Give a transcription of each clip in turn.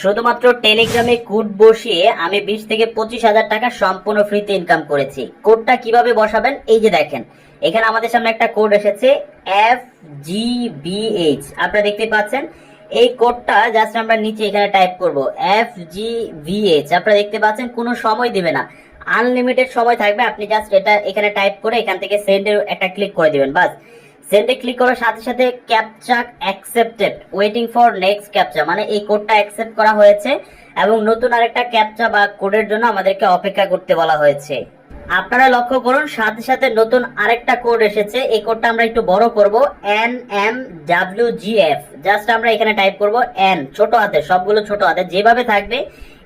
শুধুমাত্র টেলিগ্রামে কোড বসিয়ে আমি 20 থেকে 25 হাজার টাকা সম্পূর্ণ ফ্রিতে ইনকাম করেছি। কোডটা কিভাবে বসাবেন, এই যে দেখেন এখানে আমাদের সামনে একটা কোড এসেছে FGBH, আপনারা দেখতে পাচ্ছেন। এই কোডটা জাস্ট আমরা নিচে এখানে টাইপ করব FGBH। আপনারা দেখতে পাচ্ছেন কোনো সময় দিবে না, আনলিমিটেড সময় থাকবে। আপনি জাস্ট এটা এখানে টাইপ করে এখান থেকে সেন্ডের একটা ক্লিক করে দিবেন, বাস। সেন্ডে ক্লিক করার সাথে সাথে captcha accepted, waiting for next captcha, মানে এই কোডটা অ্যাকসেপ্ট করা হয়েছে এবং নতুন আরেকটা ক্যাপচা বা কোডের জন্য আমাদেরকে অপেক্ষা করতে বলা হয়েছে। আপনারা লক্ষ্য করুন সাথে সাথে নতুন আরেকটা কোড এসেছে। এই কোডটা আমরা একটু বড় করব, NMWGF। জাস্ট আমরা এখানে টাইপ করব N, ছোট হাতে, সবগুলো ছোট হাতে যেভাবে থাকবে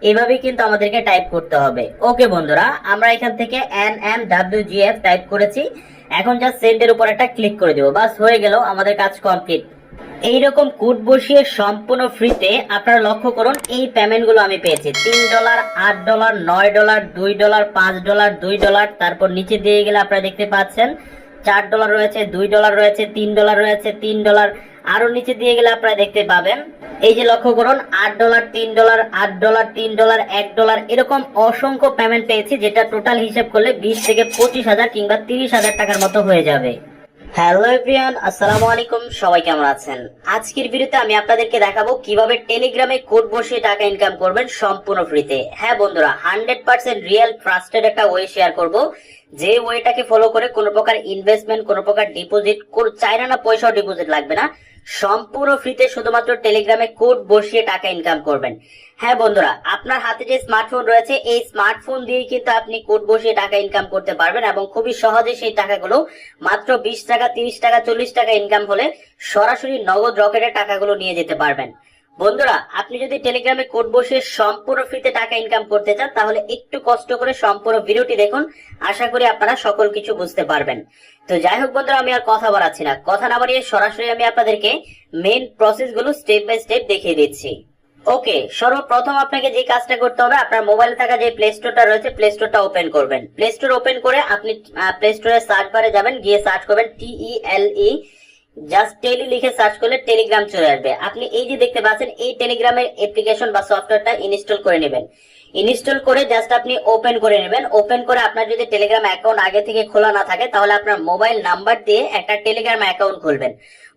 এভাবেই কিন্তু আমাদেরকে টাইপ করতে হবে। ওকে বন্ধুরা, আমরা এখান থেকে NMWGF টাইপ করেছি। এখন জাস্ট সেন্ডের উপর একটা ক্লিক করে দিব, বাস হয়ে গেল, আমাদের কাজ কমপ্লিট। এইরকম কোড বসিয়ে সম্পূর্ণ ফ্রিতে আপনারা লক্ষ্য করুন এই পেমেন্ট গুলো আমি পেয়েছি। $3, $8, $9, $2, $5, $2। তারপর নিচে দিয়ে গেলে আপনারা দেখতে পাচ্ছেন $4 রয়েছে, $2 রয়েছে, $3 রয়েছে, $3। আরো নিচে দিয়ে গেলে আপনারা দেখতে পাবেন এই যে লক্ষ্য করুন $8, $3, $8, $3, $1, এরকম অসংখ্য পেমেন্ট পেয়েছি, যেটা টোটাল হিসাব করলে 20 থেকে 25 হাজার কিংবা 30 হাজার টাকার মতো হয়ে যাবে। হ্যালো এভরিওয়ান, আসসালামু আলাইকুম, সবাই কেমন আছেন? আজকের ভিডিওতে আমি আপনাদেরকে দেখাবো কিভাবে টেলিগ্রামে কোড বসিয়ে টাকা ইনকাম করবেন সম্পূর্ণ ফ্রিতে। হ্যাঁ বন্ধুরা, 100% রিয়েল ট্রাস্টেড একটা ওয়ে শেয়ার করব, যে ওয়েটাকে ফলো করে কোনো প্রকার ইনভেস্টমেন্ট, কোনো প্রকার ডিপোজিট চাই না, পয়সাও ডিপোজিট লাগবে না, সম্পূর্ণ ফ্রিতে শুধুমাত্র টেলিগ্রামে কোড বসিয়ে টাকা ইনকাম করবেন। হ্যাঁ বন্ধুরা, আপনার হাতে যে স্মার্টফোন রয়েছে এই স্মার্টফোন দিয়ে কিন্তু আপনি কোড বসিয়ে টাকা ইনকাম করতে পারবেন এবং খুবই সহজে সেই টাকাগুলো মাত্র 20 টাকা, 30 টাকা, 40 টাকা ইনকাম হলে সরাসরি নগদ রকেটে টাকাগুলো নিয়ে যেতে পারবেন। বন্ধুরা, আপনি যদি টেলিগ্রামে কোড বসিয়ে সম্পূর্ণ ফ্রিতে টাকা ইনকাম করতে চান তাহলে একটু কষ্ট করে সম্পূর্ণ ভিডিওটি দেখুন, আশা করি আপনারা সকল কিছু বুঝতে পারবেন। তো যাই হোক বন্ধুরা, আমি আর কথা বাড়াচ্ছি না, কথা না বাড়িয়ে সরাসরি আমি আপনাদেরকে মেইন প্রসেস গুলো স্টেপ বাই স্টেপ দেখিয়ে দিচ্ছি। ওকে, সর্বপ্রথম আপনাকে যে কাজটা করতে হবে, আপনার মোবাইলে থাকা যে প্লে স্টোরটা রয়েছে প্লে স্টোরটা ওপেন করবেন। প্লে স্টোর ওপেন করে আপনি প্লে স্টোরের সার্চ বারে যাবেন, গিয়ে সার্চ করবেন TELE, জাস্ট টেলি লিখে সার্চ করলে টেলিগ্রাম চলে আসবে। আপনি এই যে দেখতে পাচ্ছেন এই টেলিগ্রামের অ্যাপ্লিকেশন বা সফটওয়্যারটা ইনস্টল করে নেবেন। ইনস্টল করে জাস্ট আপনি ওপেন করে নেবেন। ওপেন করে আপনার যদি টেলিগ্রাম অ্যাকাউন্ট আগে থেকে খোলা না থাকে তাহলে আপনার মোবাইল নাম্বার দিয়ে একটা টেলিগ্রাম অ্যাকাউন্ট খুলবেন।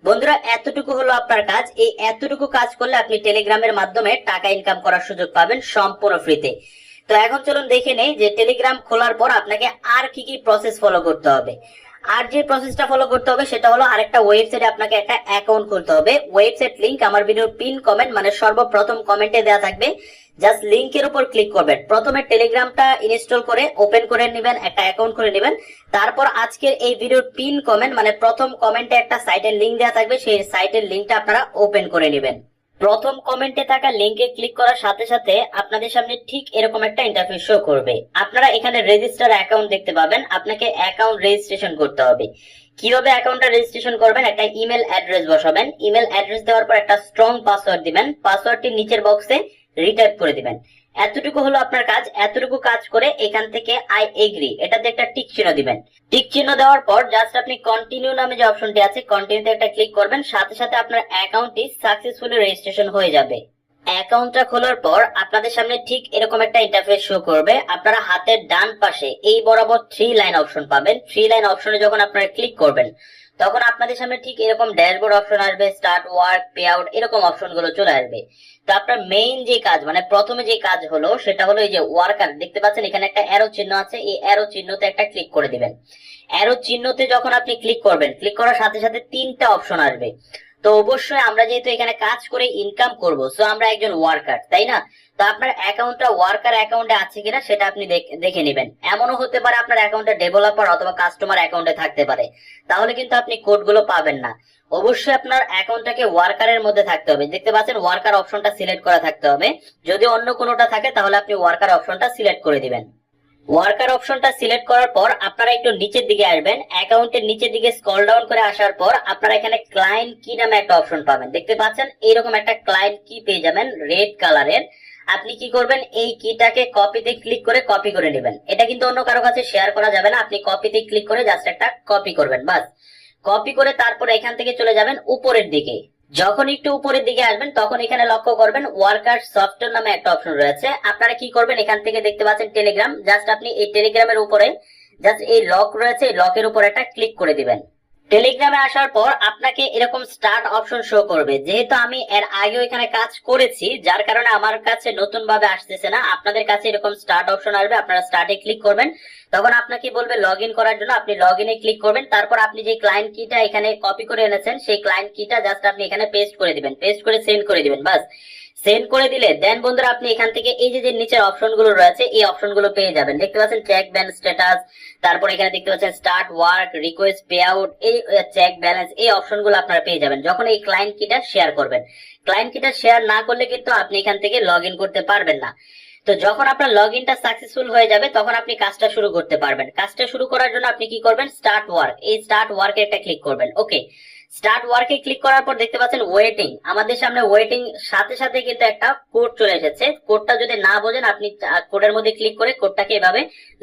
বন্ধুরা, এতটুকু হলো আপনার কাজ। এই এতটুকু কাজ করলে আপনি টেলিগ্রামের মাধ্যমে টাকা ইনকাম করার সুযোগ পাবেন সম্পূর্ণ ফ্রিতে। তো এখন চলুন দেখে নেই যে টেলিগ্রাম খোলার পর আপনাকে আর কি কি প্রসেস ফলো করতে হবে। আর যে প্রসেসটা ফলো করতে হবে সেটা হলো আরেকটা ওয়েবসাইটে আপনাকে একটা অ্যাকাউন্ট খুলতে হবে। ওয়েবসাইট লিংক আমার ভিডিওর পিন কমেন্ট, মানে সর্বপ্রথম কমেন্টে দেওয়া থাকবে। জাস্ট লিংকের উপর ক্লিক করবেন। প্রথমে টেলিগ্রামটা ইনস্টল করে ওপেন করে নেবেন, একটা অ্যাকাউন্ট করে নেবেন। তারপর আজকের এই ভিডিওর পিন কমেন্ট, মানে প্রথম কমেন্টে একটা সাইটের লিংক দেওয়া থাকবে, সেই সাইটের লিংকটা আপনারা ওপেন করে নেবেন। প্রথম কমেন্টে থাকা লিংকে ক্লিক করার সাথে সাথে আপনাদের সামনে ঠিক এরকম একটা ইন্টারফেস শো করবে। আপনারা এখানে রেজিস্টার অ্যাকাউন্ট দেখতে পাবেন, আপনাকে অ্যাকাউন্ট রেজিস্ট্রেশন করতে হবে। কিভাবে অ্যাকাউন্টটা রেজিস্ট্রেশন করবেন, একটা ইমেল অ্যাড্রেস বসাবেন। ইমেল অ্যাড্রেস দেওয়ার পর একটা স্ট্রং পাসওয়ার্ড দিবেন। পাসওয়ার্ডটি নিচের বক্সে রিটাইপ করে দিবেন। এতটুকু হলো আপনার কাজ। এতটুকু কাজ করে এখান থেকে আই এগ্রি এটাতে একটা টিক চিহ্ন দিবেন। টিক চিহ্ন দেওয়ার পর জাস্ট আপনি কন্টিনিউ নামে যে অপশনটি আছে কন্টিনিউতে একটা ক্লিক করবেন। সাথে সাথে আপনার অ্যাকাউন্টটি সাকসেসফুলি রেজিস্ট্রেশন হয়ে যাবে। অ্যাকাউন্টটা খোলার পর আপনাদের সামনে ঠিক এরকম একটা ইন্টারফেস শো করবে। আপনারা হাতের ডান পাশে এই বরাবর 3 লাইন অপশন পাবেন। 3 লাইন অপশনে যখন আপনারা ক্লিক করবেন তখন আপনাদের সামনে ঠিক এরকম ড্যাশবোর্ড অপশন আসবে, স্টার্ট ওয়ার্ক, পে আউট, এরকম অপশন গুলো চলে আসবে। তো আপনার মেইন যে কাজ, মানে প্রথমে যে কাজ হলো সেটা হলো এই যে ওয়ার্কার দেখতে পাচ্ছেন এখানে একটা অ্যারো চিহ্ন আছে, এই অ্যারো চিহ্নতে একটা ক্লিক করে দিবেন। অ্যারো চিহ্নতে যখন আপনি ক্লিক করবেন, ক্লিক করার সাথে সাথে 3টা অপশন আসবে। তো অবশ্যই আমরা যেহেতু এখানে কাজ করে ইনকাম করব, সো আমরা একজন ওয়ার্কার, তাই না? তো আপনার অ্যাকাউন্টটা ওয়ার্কার অ্যাকাউন্টে আছে কিনা সেটা আপনি দেখে নেবেন। এমনও হতে পারে আপনার অ্যাকাউন্টে ডেভেলপার অথবা কাস্টমার অ্যাকাউন্টে থাকতে পারে, তাহলে কিন্তু আপনি কোডগুলো পাবেন না। অবশ্যই আপনার অ্যাকাউন্টটাকে ওয়ার্কারের মধ্যে থাকতে হবে। দেখতে পাচ্ছেন ওয়ার্কার অপশনটা সিলেক্ট করা থাকতে হবে। যদি অন্য কোনোটা থাকে তাহলে আপনি ওয়ার্কার অপশনটা সিলেক্ট করে দিবেন। ওয়ার্কার অপশনটা সিলেক্ট করার পর আপনারা একটু নিচের দিকে আসবেন। অ্যাকাউন্টের নিচের দিকে স্ক্রল ডাউন করে আসার পর আপনারা এখানে ক্লায়েন্ট কি নামে একটা অপশন পাবেন। দেখতে পাচ্ছেন এইরকম একটা ক্লায়েন্ট কি পেয়ে যাবেন রেড কালারের। আপনি কি করবেন, এই কিটাকে কপিতে ক্লিক করে কপি করে নেবেন। এটা কিন্তু অন্য কারো কাছে শেয়ার করা যাবে না, আপনি কপিতে ক্লিক করে জাস্ট একটা কপি করবেন, বাস। কপি করে তারপর এখান থেকে চলে যাবেন উপরের দিকে। যখন একটু উপরের দিকে আসবেন তখন এখানে লক্ষ্য করবেন ওয়ার্কার সফটওয়্যার নামে একটা অপশন রয়েছে। আপনারা কি করবেন, এখান থেকে দেখতে পাচ্ছেন টেলিগ্রাম, জাস্ট আপনি এই টেলিগ্রামের উপরে জাস্ট এই লক রয়েছে, এই লকের উপর একটা ক্লিক করে দিবেন। টেলিগ্রামে আসার পর আপনাকে এরকম স্টার্ট অপশন শো করবে। যেহেতু আমি এর আগেও এখানে কাজ করেছি, যার কারণে আমার কাছে নতুন ভাবে আসতেছে না। আপনাদের কাছে এরকম স্টার্ট অপশন আসবে, আপনারা স্টার্টে ক্লিক করবেন, তখন আপনাকে বলবে লগ ইন করার জন্য, আপনি লগ ইনে ক্লিক করবেন। তারপর আপনি যে ক্লায়েন্ট কিটা এখানে কপি করে এনেছেন সেই ক্লায়েন্ট কিটা জাস্ট আপনি এখানে পেস্ট করে দিবেন, পেস্ট করে সেন্ড করে দিবেন, বাস। সেন্ড করে দিলে দেন বন্ধুরা আপনি এখান থেকে এই যে নিচের অপশন গুলো রয়েছে এই অপশন গুলো পেয়ে যাবেন। দেখতে পাচ্ছেন চেক ব্যালেন্স স্ট্যাটাস, তারপর এখানে দেখতে পাচ্ছেন start work, request pay out, এই চেক ব্যালেন্স, এই অপশন গুলো আপনারা পেয়ে যাবেন যখন এই ক্লায়েন্ট কিটা শেয়ার করবেন। ক্লায়েন্ট কিটা শেয়ার না করলে কিন্তু আপনি এখান থেকে লগ ইন করতে পারবেন না। তো যখন আপনার লগ ইনটা সাকসেসফুল হয়ে যাবে তখন আপনি কাজটা শুরু করতে পারবেন। কাজটা শুরু করার জন্য আপনি কি করবেন, স্টার্ট ওয়ার্ক, এই স্টার্ট ওয়ার্কে একটা ক্লিক করবেন। ওকে, স্টার্ট ওয়ার্কে ক্লিক করার পর দেখতে পাচ্ছেন ওয়েটিং, আমাদের সামনে ওয়েটিং সাথে সাথে কিন্তু একটা কোড চলে এসেছে। কোডটা যদি না বোঝেন আপনি কোডের মধ্যে ক্লিক করে কোডটাকে এভাবে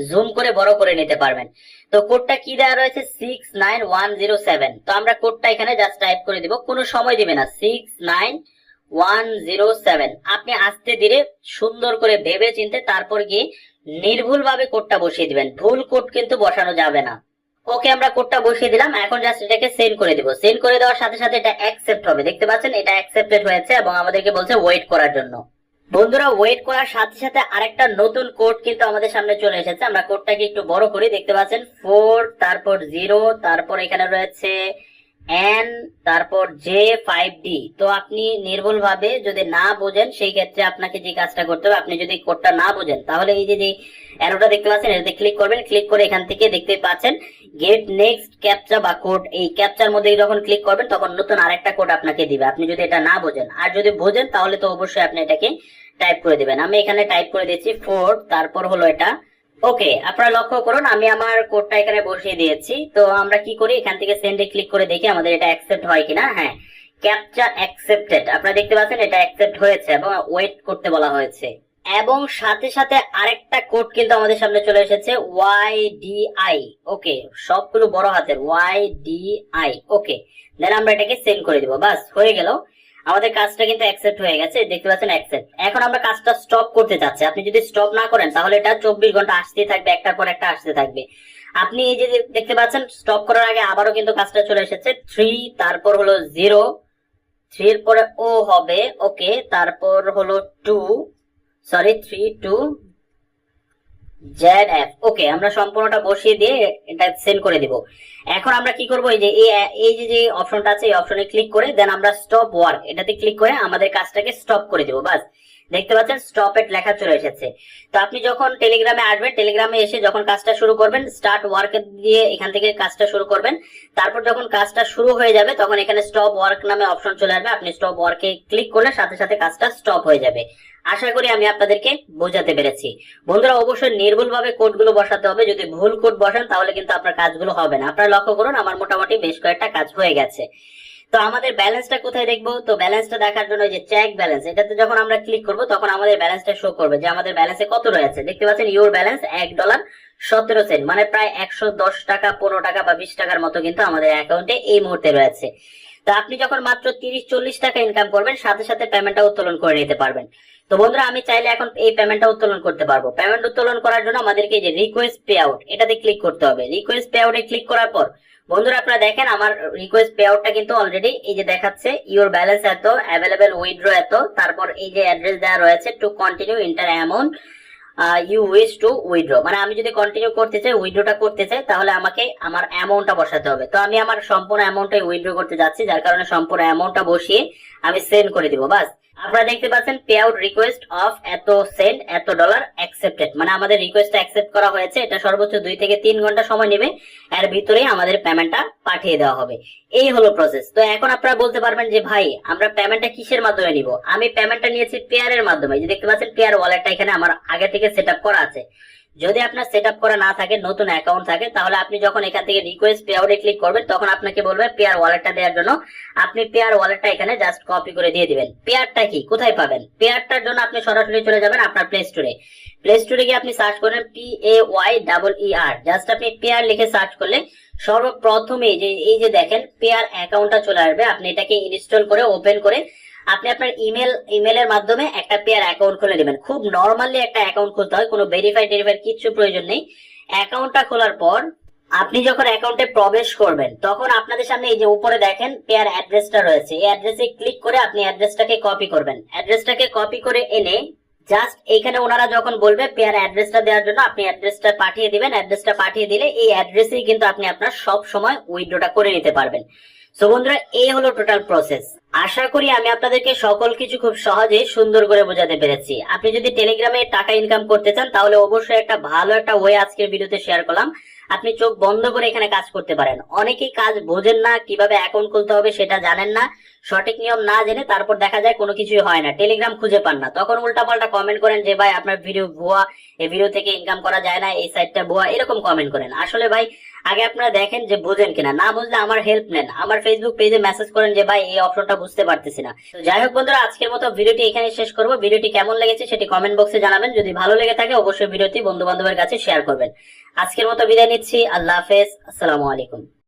জুম করে বড় করে নিতে পারবেন। তো কোডটা কি দেওয়া রয়েছে, 69107। তো আমরা কোডটা এখানে জাস্ট টাইপ করে দিব, কোনো সময় দিবে না, 69107। আপনি আস্তে ধীরে সুন্দর করে ভেবে চিনতে তারপর গিয়ে নির্ভুল ভাবে কোডটা বসিয়ে দিবেন, ভুল কোড কিন্তু বসানো যাবে না। ওকে, আমরা কোডটা বসিয়ে দিলাম, এখন জাস্ট এটাকে সেন্ড করে দিব। সেন্ড করে দেওয়ার সাথে সাথে এটা অ্যাকসেপ্ট হবে, দেখতে পাচ্ছেন এটা অ্যাকসেপ্টেড হয়েছে এবং আমাদেরকে বলছে ওয়েট করার জন্য। বন্ধুরা ওয়েট করার সাথে সাথে আরেকটা নতুন কোড কিন্তু আমাদের সামনে চলে এসেছে। আমরা কোডটাকে একটু বড় করি, দেখতে পাচ্ছেন 4, তারপর 0, তারপর এখানে রয়েছে এন, তারপর J5D। তো আপনি নির্ভুল ভাবে যদি না বোঝেন সেই ক্ষেত্রে আপনাকে যে কাজটা করতে হবে, আপনি যদি কোডটা না বোঝেন তাহলে এই যে অ্যারোটা দেখতে পাচ্ছেন এটাতে ক্লিক করবেন। ক্লিক করে এখান থেকে দেখতে পাচ্ছেন গেট নেক্সট ক্যাপচা বা কোড, এই ক্যাপচার মধ্যে যখন ক্লিক করবেন তখন নতুন আরেকটা কোড আপনাকে দিবে, আপনি যদি এটা না বোঝেন। আর যদি বোঝেন তাহলে তো অবশ্যই আপনি এটাকে টাইপ করে দিবেন। আমি এখানে টাইপ করে দিচ্ছি 4, তারপর হলো এটা। ওকে, আপনারা লক্ষ্য করুন আমি আমার কোডটা এখানে বসিয়ে দিয়েছি। তো আমরা কি করি, এখান থেকে সেন্ডে ক্লিক করে দেখি আমাদের এটা অ্যাকসেপ্ট হয় কিনা। হ্যাঁ, ক্যাপচা অ্যাকসেপ্টেড, আপনারা দেখতে পাচ্ছেন এটা অ্যাকসেপ্ট হয়েছে এবং ওয়েট করতে বলা হয়েছে। এবং সাথে সাথে আরেকটা কোড কিন্তু আমাদের সামনে চলে এসেছে, YDI। ওকে, সবগুলো বড় হাতের YDI। ওকে, দেন আমরা এটাকে সেন্ড করে দিব, বাস হয়ে গেল। আমাদের কাজটা কিন্তু অ্যাকসেপ্ট হয়ে গেছে, দেখতে পাচ্ছেন অ্যাকসেপ্ট। এখন আমরা কাজটা স্টপ করতে চাচ্ছি, আপনি যদি স্টপ না করেন তাহলে এটা 24 ঘন্টা আসতেই থাকবে, একটার পর একটা আসতে থাকবে। আপনি এই যে দেখতে পাচ্ছেন স্টপ করার আগে আবারও কিন্তু কাজটা চলে এসেছে 3, তারপর হলো 0, 3 এর পরে ও হবে। ওকে, তারপর হলো 2, সরি 3, 2, ZF। ওকে, আমরা সম্পূর্ণটা বসিয়ে দিয়ে এটা সেন্ড করে দিব। এখন আমরা কি করব, এই যে অপশনটা আছে এই অপশনে ক্লিক করে দেন আমরা স্টপ ওয়ার্ক এটাতে ক্লিক করে আমাদের কাজটাকে স্টপ করে দিব, বাস। দেখতে পাচ্ছেন স্টপ এট লেখা চলে এসেছে। তো আপনি যখন টেলিগ্রামে আসবেন, টেলিগ্রামে এসে যখন কাজটা শুরু করবেন স্টার্ট ওয়ার্ক দিয়ে এখান থেকে কাজটা শুরু করবেন। তারপর যখন কাজটা শুরু হয়ে যাবে তখন এখানে স্টপ ওয়ার্ক নামে অপশন চলে আসবে, আপনি স্টপ ওয়ার্কে ক্লিক করলে সাথে সাথে কাজটা স্টপ হয়ে যাবে। আশা করি আমি আপনাদেরকে বোঝাতে পেরেছি। বন্ধুরা অবশ্যই নির্ভুল ভাবে কোডগুলো বসাতে হবে, যদি ভুল কোড বসান তাহলে কিন্তু আপনার কাজগুলো হবে না। আপনারা লক্ষ্য করুন আমার মোটামুটি বেশ কয়েকটা কাজ হয়ে গেছে। তো আমাদের ব্যালেন্সটা কোথায় দেখবো, তো ব্যালেন্সটা দেখার জন্য যে চেক ব্যালেন্স এটাতে যখন আমরা ক্লিক করব তখন আমাদের ব্যালেন্সটা শো করবে যে আমাদের ব্যালেন্সে কত রয়েছে। দেখতে পাচ্ছেন ইউর ব্যালেন্স $1.17, মানে প্রায় 110 টাকা, 15 টাকা বা 20 টাকার মতো কিন্তু আমাদের অ্যাকাউন্টে এই মুহূর্তে রয়েছে। তো আপনি যখন মাত্র 30-40 টাকা ইনকাম করবেন সাথে সাথে পেমেন্টটা উত্তোলন করে নিতে পারবেন। তো বন্ধুরা আমি চাইলে এখন এই পেমেন্টটা উত্তোলন করতে পারবো। পেমেন্ট উত্তোলন করার জন্য আমাদেরকে যে রিকোয়েস্ট পে আউট এটাতে ক্লিক করতে হবে। রিকোয়েস্ট পে আউটে ক্লিক করার পর বন্ধুরা আপনারা দেখেন আমার রিকোয়েস্ট পে আউটটা কিন্তু অলরেডি এই যে দেখাচ্ছে ইউর ব্যালেন্স এত, অ্যাভেলেবেল উইথড্র এত, তারপর এই যে অ্যাড্রেস দেওয়া রয়েছে to continue enter amount you wish to withdraw, মানে আমি যদি কন্টিনিউ করতে চাই, উইথড্রটা করতে চাই তাহলে আমাকে আমার অ্যামাউন্টটা বসাতে হবে। তো আমি আমার সম্পূর্ণ অ্যামাউন্টটাই উইথড্র করতে যাচ্ছি, যার কারণে সম্পূর্ণ অ্যামাউন্টটা বসিয়ে আমি সেন্ড করে দিব, বাস। আপনারা দেখতে পাচ্ছেন পে আউট রিকোয়েস্ট অফ এত সেন্ড এত ডলার অ্যাকসেপ্টেড, মানে আমাদের রিকোয়েস্টটা অ্যাকসেপ্ট করা হয়েছে। এটা সর্বোচ্চ 2 থেকে 3 ঘন্টা সময় নেবে, এর ভিতরেই আমাদের পেমেন্টটা পাঠিয়ে দেওয়া হবে। এই হলো প্রসেস। তো এখন আপনারা বলতে পারবেন যে ভাই আমরা পেমেন্টটা কিসের মাধ্যমে নিব। আমি পেমেন্টটা নিয়েছি পেয়ারের মাধ্যমে, যে দেখতে পাচ্ছেন পেয়ার ওয়ালেটটা এখানে আমার আগে থেকে সেট আপ করা আছে। যদি আপনার সেট আপ করা না থাকে, নতুন অ্যাকাউন্ট থাকে, তাহলে আপনি যখন এখান থেকে রিকোয়েস্ট পে আউটে ক্লিক করবেন তখন আপনাকে বলবে পেয়ার ওয়ালেটটা দেওয়ার জন্য। আপনি পেয়ার ওয়ালেটটা এখানে জাস্ট কপি করে দিয়ে দিবেন। পেয়ারটা কি, কোথায় পাবেন? পেয়ারটার জন্য আপনি সরাসরি চলে যাবেন আপনার প্লে স্টোরে। প্লে স্টোরে গিয়ে আপনি সার্চ করেন PAYEER, জাস্ট আপনি পেয়ার লিখে সার্চ করলে সর্বপ্রথমে এই যে দেখেন পেয়ার অ্যাকাউন্টটা চলে আসবে। আপনি এটাকে ইনস্টল করে ওপেন করে আপনি আপনার ইমেলের মাধ্যমে একটা পেয়ার অ্যাকাউন্ট খুলে নেবেন। খুব নরমালি একটা অ্যাকাউন্ট খুলতে হয়, কোনো ভেরিফাই কিছু প্রয়োজন নেই। অ্যাকাউন্টটা খোলার পর আপনি যখন অ্যাকাউন্টে প্রবেশ করবেন তখন আপনাদের সামনে এই যে উপরে দেখেন পেয়ার অ্যাড্রেসটা রয়েছে, এই অ্যাড্রেসে ক্লিক করে আপনি অ্যাড্রেসটাকে কপি করবেন। অ্যাড্রেসটাকে কপি করে এনে জাস্ট এইখানে ওনারা যখন বলবে পেয়ার অ্যাড্রেসটা দেওয়ার জন্য আপনি অ্যাড্রেসটা পাঠিয়ে দিবেন। অ্যাড্রেসটা পাঠিয়ে দিলে এই অ্যাড্রেসেই কিন্তু আপনি আপনার সব সময় উইথড্রটা করে নিতে পারবেন। সো বন্ধুরা, এই হলো টোটাল প্রসেস। আশা করি আমি আপনাদেরকে সকল কিছু খুব সহজে সুন্দর করে বোঝাতে পেরেছি। আপনি যদি টেলিগ্রামে টাকা ইনকাম করতে চান তাহলে অবশ্যই একটা ভালো একটা ওয়ে আজকের ভিডিওতে শেয়ার করলাম। আপনি চোখ বন্ধ করে এখানে কাজ করতে পারেন। অনেকেই কাজ বোঝেন না, কিভাবে অ্যাকাউন্ট খুলতে হবে সেটা জানেন না, সঠিক নিয়ম না জেনে তারপর দেখা যায় কোনো কিছুই হয় না, টেলিগ্রাম খুঁজে পান না, তখন উল্টাপাল্টা কমেন্ট করেন যে ভাই আপনার ভিডিও ভুয়া, এই ভিডিও থেকে ইনকাম করা যায় না, এই সাইটটা ভুয়া, এরকম কমেন্ট করেন। আসলে ভাই আগে আপনারা দেখেন যে বোঝেন কিনা, না বুঝলে আমার হেল্প নেন, আমার ফেসবুক পেজে মেসেজ করেন যে ভাই এই অপশনটা বুঝতে পারতেছি না। তো যাই হোক বন্ধুরা, আজকের মতো ভিডিওটি এখানে শেষ করবো। ভিডিওটি কেমন লেগেছে সেটি কমেন্ট বক্সে জানাবেন। যদি ভালো লেগে থাকে অবশ্যই ভিডিওটি বন্ধু বান্ধবের কাছে শেয়ার করবেন। আজকের মতো বিদায় নিচ্ছি। আল্লাহ হাফেজ, আসসালামু আলাইকুম।